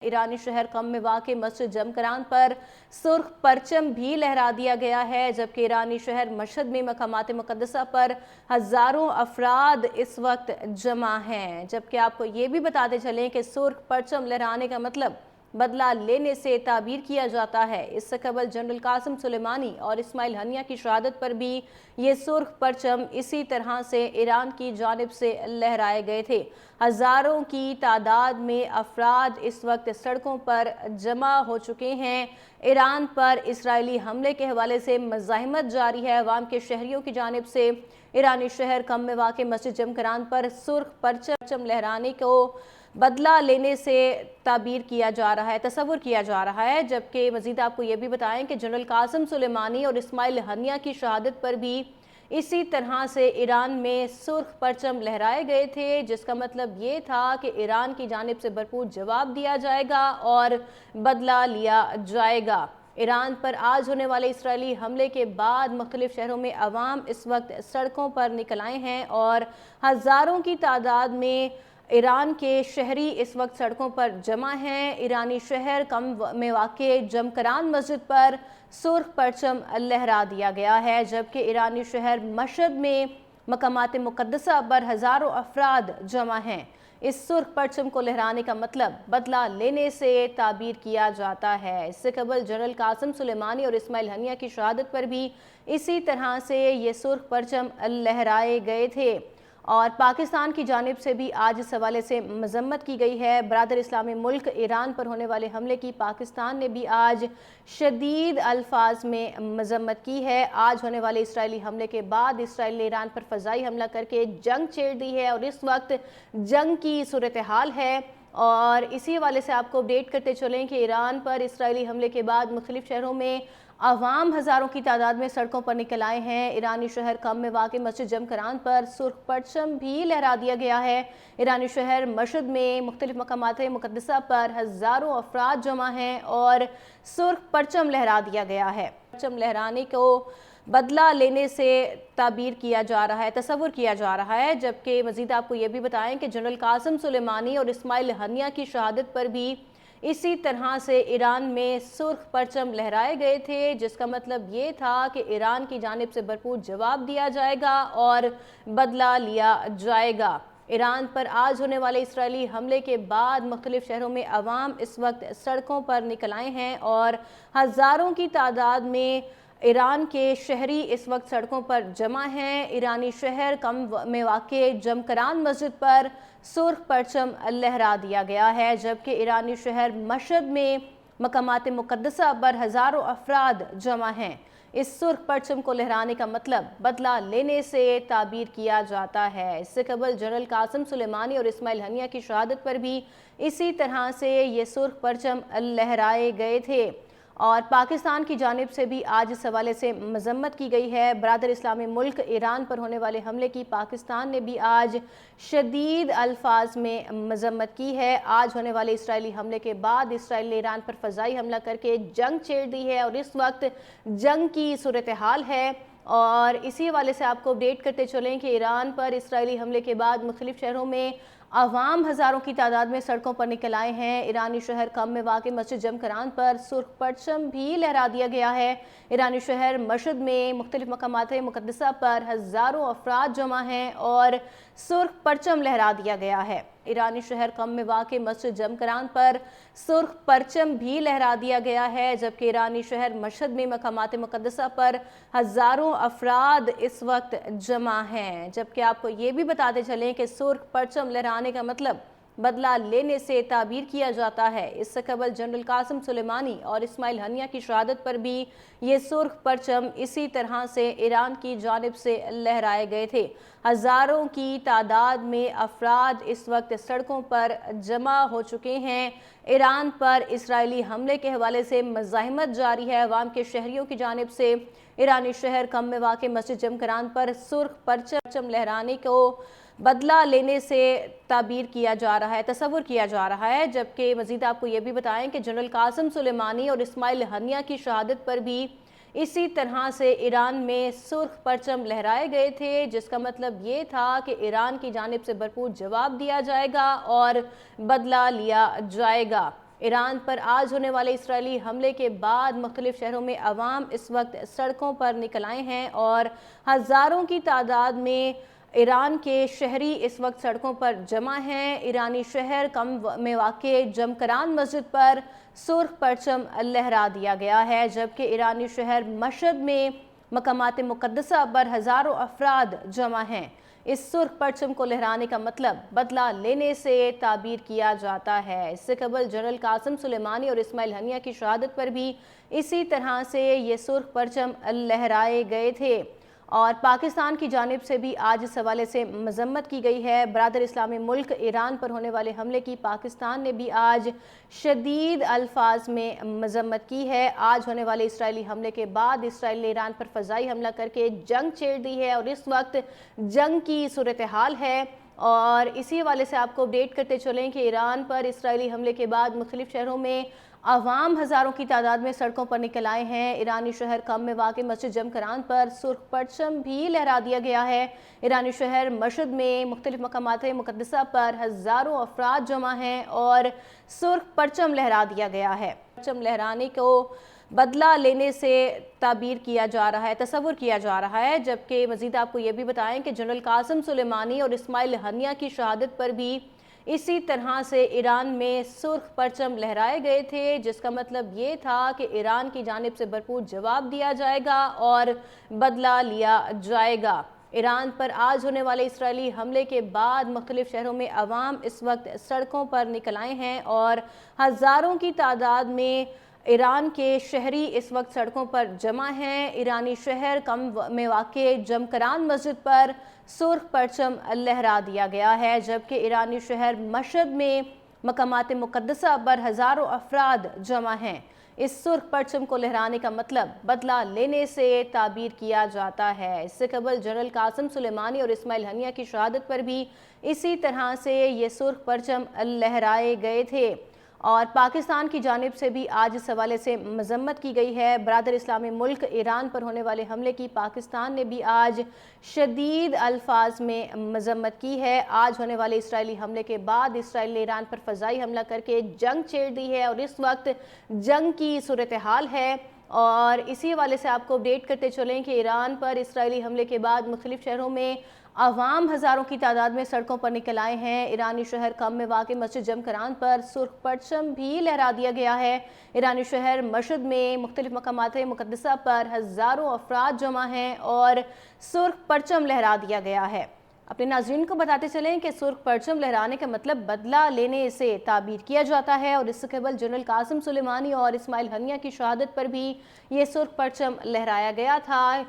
ईरानी शहर कम में वाक़ मस्जिद जमकरान पर सुर्ख परचम भी लहरा दिया गया है, जबकि ईरानी शहर मशहद में मकामात मुक़द्दसा पर हज़ारों अफराद इस वक्त जमा हैं। जबकि आपको ये भी बताते चलें कि सुर्ख परचम लहराने का मतलब बदला लेने से ताबीर किया जाता है। इससे कबल जनरल कासिम सुलेमानी और इस्माइल हनिया की शहादत पर भी ये सुर्ख परचम इसी तरह से ईरान की जानिब से लहराए गए थे। हज़ारों की तादाद में अफराद इस वक्त सड़कों पर जमा हो चुके हैं। ईरान पर इसराइली हमले के हवाले से मज़ाहमत जारी है। अवाम के शहरियों की जानिब से ईरानी शहर कम में वाक़ मस्जिद जमकरान पर सुर्ख परचम लहराने को बदला लेने से ताबीर किया जा रहा है, तसव्वुर किया जा रहा है। जबकि मज़ीद आपको ये भी बताएं कि जनरल कासिम सुलेमानी और इस्माइल हनिया की शहादत पर भी इसी तरह से ईरान में सुर्ख परचम लहराए गए थे, जिसका मतलब ये था कि ईरान की जानिब से भरपूर जवाब दिया जाएगा और बदला लिया जाएगा। ईरान पर आज होने वाले इसराइली हमले के बाद मुख्तलिफ शहरों में अवाम इस वक्त सड़कों पर निकल आए हैं और हज़ारों की तादाद में ईरान के शहरी इस वक्त सड़कों पर जमा हैं। ईरानी शहर कम में वाक़ जमकरान मस्जिद पर सुर्ख परचम लहरा दिया गया है, जबकि ईरानी शहर मशहद में मकामात मुक़द्दसा पर हज़ारों अफराद जमा हैं। इस सुर्ख परचम को लहराने का मतलब बदला लेने से ताबीर किया जाता है। इससे कबल जनरल कासिम सुलेमानी और इस्माइल हनिया की शहादत पर भी इसी तरह से ये सुर्ख परचम लहराए गए थे और पाकिस्तान की जानिब से भी आज इस हवाले से मज़म्मत की गई है। बरादर इस्लामी मुल्क ईरान पर होने वाले हमले की पाकिस्तान ने भी आज शदीद अल्फाज में मज़म्मत की है। आज होने वाले इसराइली हमले के बाद इसराइल ने ईरान पर फ़ज़ाई हमला करके जंग छेड़ दी है और इस वक्त जंग की सूरत हाल है। और इसी हवाले से आपको अपडेट करते चलें कि ईरान पर इसराइली हमले के बाद मुख्तलिफ शहरों में अवाम हज़ारों की तादाद में सड़कों पर निकल आए हैं। ईरानी शहर कम में वाक़ मस्जिद जमकरान पर सुर्ख परचम भी लहरा दिया गया है। ईरानी शहर मशहद में मुख्तलिफ मकामात मुक़द्दसा पर हज़ारों अफराद जमा हैं और सुर्ख परचम लहरा दिया गया है। परचम लहराने को बदला लेने से ताबीर किया जा रहा है, तसव्वुर किया जा रहा है। जबकि मज़ीद आपको ये भी बताएं कि जनरल कासिम सुलेमानी और इस्माइल हनिया की शहादत पर भी इसी तरह से ईरान में सुर्ख परचम लहराए गए थे, जिसका मतलब ये था कि ईरान की जानिब से भरपूर जवाब दिया जाएगा और बदला लिया जाएगा। ईरान पर आज होने वाले इसराइली हमले के बाद मुख्तलिफ शहरों में अवाम इस वक्त सड़कों पर निकल आए हैं और हज़ारों की तादाद में ईरान के शहरी इस वक्त सड़कों पर जमा हैं। ईरानी शहर कम में वाक़ जमकरान मस्जिद पर सुर्ख परचम लहरा दिया गया है, जबकि ईरानी शहर मशहद में मकामात मुक़द्दसा पर हज़ारों अफराद जमा हैं। इस सुर्ख परचम को लहराने का मतलब बदला लेने से ताबीर किया जाता है। इससे कबल जनरल कासिम सुलेमानी और इस्माइल हनिया की शहादत पर भी इसी तरह से ये सुर्ख परचम लहराए गए थे और पाकिस्तान की जानिब से भी आज इस हवाले से मज़म्मत की गई है। बरादर इस्लामी मुल्क ईरान पर होने वाले हमले की पाकिस्तान ने भी आज शदीद अल्फाज में मज़म्मत की है। आज होने वाले इसराइली हमले के बाद इसराइल ने ईरान पर फ़ज़ाई हमला करके जंग छेड़ दी है और इस वक्त जंग की सूरत हाल है। और इसी हवाले से आपको अपडेट करते चलें कि ईरान पर इसराइली हमले के बाद मुख्तलिफ शहरों में अवाम हज़ारों की तादाद में सड़कों पर निकल आए हैं। ईरानी शहर कम में वाक़ मस्जिद जमकरान पर सुर्ख परचम भी लहरा दिया गया है। ईरानी शहर मशहद में मुख्तलिफ मकामात मुक़द्दसा पर हज़ारों अफराद जमा हैं और सुर्ख परचम लहरा दिया गया है। ईरानी शहर कम में वाक़ मस्जिद जमकरान पर सुर्ख परचम भी लहरा दिया गया है, जबकि ईरानी शहर मशहद में मकामात मुक़द्दसा पर हज़ारों अफराद इस वक्त जमा हैं। जबकि आपको ये भी बताते चलें कि सुर्ख परचम लहराने का मतलब बदला लेने से ताबीर किया जाता है। इससे कबल जनरल कासिम सुलेमानी और इस्माइल हनिया की शहादत पर भी ये सुर्ख परचम इसी तरह से ईरान की जानिब से लहराए गए थे। हज़ारों की तादाद में अफराद इस वक्त सड़कों पर जमा हो चुके हैं। ईरान पर इसराइली हमले के हवाले से मज़ाहमत जारी है। अवाम के शहरियों की जानिब से ईरानी शहर कम में वाक़ मस्जिद जमकरान पर सुर्ख परचम लहराने को बदला लेने से ताबीर किया जा रहा है, तसव्वुर किया जा रहा है। जबकि मज़ीद आपको ये भी बताएं कि जनरल कासिम सुलेमानी और इस्माइल हनिया की शहादत पर भी इसी तरह से ईरान में सुर्ख परचम लहराए गए थे, जिसका मतलब ये था कि ईरान की जानिब से भरपूर जवाब दिया जाएगा और बदला लिया जाएगा। ایران پر آج ہونے والے اسرائیلی حملے کے بعد مختلف شہروں میں عوام اس وقت سڑکوں پر نکل آئے ہیں اور ہزاروں کی تعداد میں ایران کے شہری اس وقت سڑکوں پر جمع ہیں۔ ایرانی شہر قم میں واقع جمکران مسجد پر سرخ پرچم لہرا دیا گیا ہے، جبکہ ایرانی شہر مشہد میں مقامات مقدسہ پر ہزاروں افراد جمع ہیں۔ اس سرخ پرچم کو لہرانے کا مطلب بدلہ لینے سے تعبیر کیا جاتا ہے۔ اس سے قبل جنرل قاسم سلیمانی اور اسماعیل ہنیہ کی شہادت پر بھی اسی طرح سے یہ سرخ پرچم لہرائے گئے تھے اور پاکستان کی جانب سے بھی آج اس حوالے سے مذمت کی گئی ہے۔ برادر اسلامی ملک ایران پر ہونے والے حملے کی پاکستان نے بھی آج شدید الفاظ میں مذمت کی ہے۔ آج ہونے والے اسرائیلی حملے کے بعد اسرائیل نے ایران پر فضائی حملہ کر کے جنگ چھیڑ دی ہے اور اس وقت جنگ کی صورتحال ہے، اور اسی حوالے سے آپ کو اپڈیٹ کرتے چلیں کہ ایران پر اسرائیلی حملے کے بعد مختلف شہروں میں عوام ہزاروں کی تعداد میں سڑکوں پر نکل آئے ہیں۔ ایرانی شہر قم میں واقع مسجد جمکران پر سرخ پرچم بھی لہرا دیا گیا ہے۔ ایرانی شہر مشہد میں مختلف مقامات مقدسہ پر ہزاروں افراد جمع ہیں اور سرخ پرچم لہرا دیا گیا ہے۔ پرچم لہرانے کو بدلہ لینے سے تعبیر کیا جا رہا ہے، تصور کیا جا رہا ہے، جبکہ مزید آپ کو یہ بھی بتائیں کہ جنرل قاسم سلیمانی اور اسماعیل ہنیہ کی شہادت پر بھی اسی طرح سے ایران میں سرخ پرچم لہرائے گئے تھے، جس کا مطلب یہ تھا کہ ایران کی جانب سے بھرپور جواب دیا جائے گا اور بدلہ لیا جائے گا۔ ایران پر آج ہونے والے اسرائیلی حملے کے بعد مختلف شہروں میں عوام اس وقت سڑکوں پر نکل آئے ہیں اور ہزاروں کی تعداد میں ایران کے شہری اس وقت سڑکوں پر جمع ہیں۔ ایرانی شہر قم میں واقع جمکران مسجد پر سرخ پرچم لہرا دیا گیا ہے، جبکہ ایرانی شہر مشہد میں مقامات مقدسہ پر ہزاروں افراد جمع ہیں۔ اس سرخ پرچم کو لہرانے کا مطلب بدلہ لینے سے تعبیر کیا جاتا ہے۔ اس سے قبل جنرل قاسم سلیمانی اور اسماعیل ہنیہ کی شہادت پر بھی اسی طرح سے یہ سرخ پرچم لہرائے گئے تھے اور پاکستان کی جانب سے بھی آج اس حوالے سے مذمت کی گئی ہے۔ برادر اسلامی ملک ایران پر ہونے والے حملے کی پاکستان نے بھی آج شدید الفاظ میں مذمت کی ہے۔ آج ہونے والے اسرائیلی حملے کے بعد اسرائیل نے ایران پر فضائی حملہ کر کے جنگ چھیڑ دی ہے اور اس وقت جنگ کی صورتحال ہے، اور اسی حوالے سے آپ کو اپڈیٹ کرتے چلیں کہ ایران پر اسرائیلی حملے کے بعد مختلف شہروں میں عوام ہزاروں کی تعداد میں سڑکوں پر نکل آئے ہیں۔ ایرانی شہر قم میں واقع مسجد جمکران پر سرخ پرچم بھی لہرا دیا گیا ہے۔ ایرانی شہر مشہد میں مختلف مقامات مقدسہ پر ہزاروں افراد جمع ہیں اور سرخ پرچم لہرا دیا گیا ہے۔ اپنے ناظرین کو بتاتے چلیں کہ سرخ پرچم لہرانے کا مطلب بدلہ لینے سے تعبیر کیا جاتا ہے، اور اس سے قبل جنرل قاسم سلیمانی اور اسماعیل ہنیہ کی شہادت پر بھی یہ سرخ پرچم لہرایا گیا تھا۔